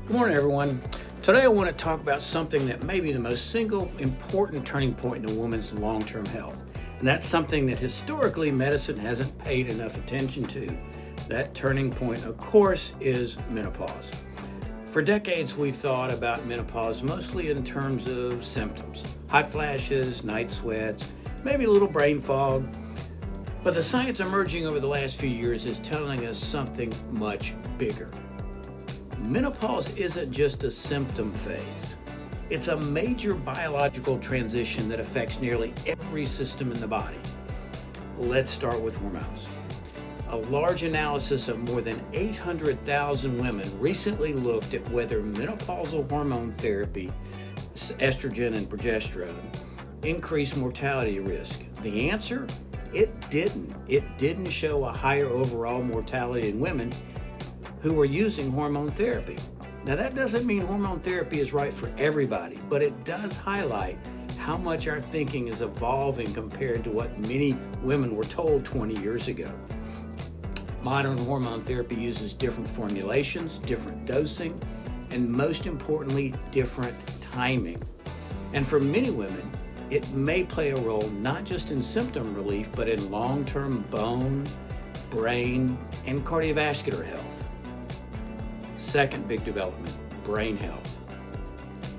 Good morning, everyone. Today I want to talk about something that may be the most single important turning point in a woman's long-term health. And that's something that historically medicine hasn't paid enough attention to. That turning point, of course, is menopause. For decades, we thought about menopause mostly in terms of symptoms: hot flashes, night sweats, maybe a little brain fog. But the science emerging over the last few years is telling us something much bigger. Menopause isn't just a symptom phase. It's a major biological transition that affects nearly every system in the body. Let's start with hormones. A large analysis of more than 800,000 women recently looked at whether menopausal hormone therapy, estrogen and progesterone, increased mortality risk. The answer? It didn't. It didn't show a higher overall mortality in women who are using hormone therapy. Now, that doesn't mean hormone therapy is right for everybody, but it does highlight how much our thinking is evolving compared to what many women were told 20 years ago. Modern hormone therapy uses different formulations, different dosing, and most importantly, different timing. And for many women, it may play a role not just in symptom relief, but in long-term bone, brain, and cardiovascular health. Second big development, brain health.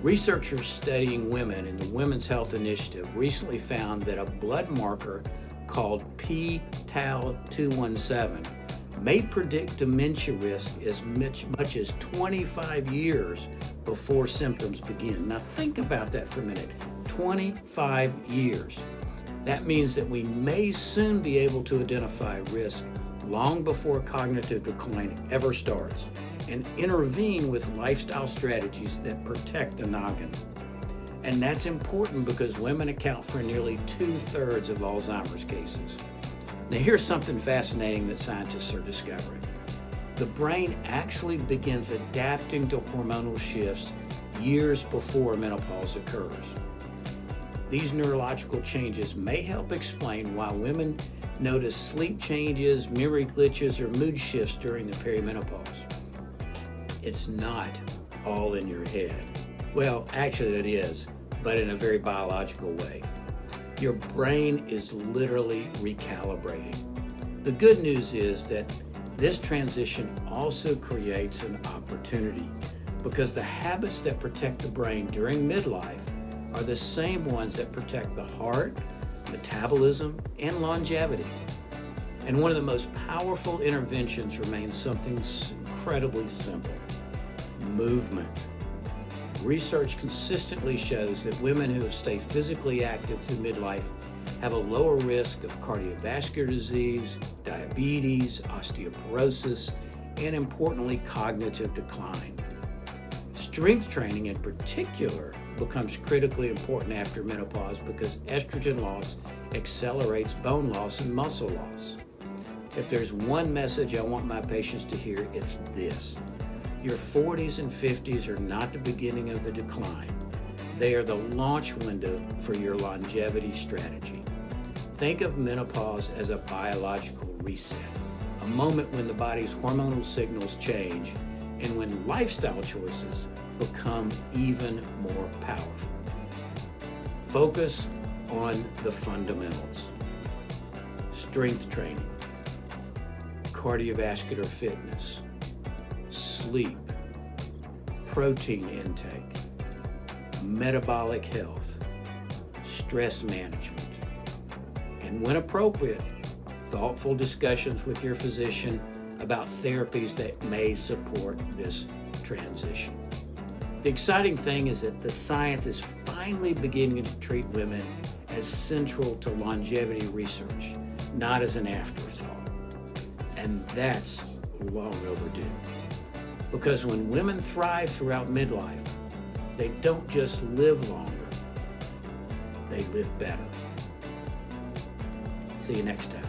Researchers studying women in the Women's Health Initiative recently found that a blood marker called p-tau217 may predict dementia risk as much as 25 years before symptoms begin. Now think about that for a minute, 25 years. That means that we may soon be able to identify risk long before cognitive decline ever starts, and intervene with lifestyle strategies that protect the noggin. And that's important because women account for nearly 2/3 of Alzheimer's cases. Now, here's something fascinating that scientists are discovering. The brain actually begins adapting to hormonal shifts years before menopause occurs. These neurological changes may help explain why women notice sleep changes, memory glitches, or mood shifts during the perimenopause. It's not all in your head. Well, actually it is, but in a very biological way. Your brain is literally recalibrating. The good news is that this transition also creates an opportunity, because the habits that protect the brain during midlife are the same ones that protect the heart, metabolism, and longevity. And one of the most powerful interventions remains something incredibly simple: movement. Research consistently shows that women who stay physically active through midlife have a lower risk of cardiovascular disease, diabetes, osteoporosis, and importantly, cognitive decline. Strength training in particular becomes critically important after menopause because estrogen loss accelerates bone loss and muscle loss. If there's one message I want my patients to hear, it's this: your 40s and 50s are not the beginning of the decline. They are the launch window for your longevity strategy. Think of menopause as a biological reset, a moment when the body's hormonal signals change and when lifestyle choices become even more powerful. Focus on the fundamentals: strength training, cardiovascular fitness, sleep, protein intake, metabolic health, stress management, and when appropriate, thoughtful discussions with your physician about therapies that may support this transition. The exciting thing is that the science is finally beginning to treat women as central to longevity research, not as an afterthought. And that's long overdue. Because when women thrive throughout midlife, they don't just live longer, they live better. See you next time.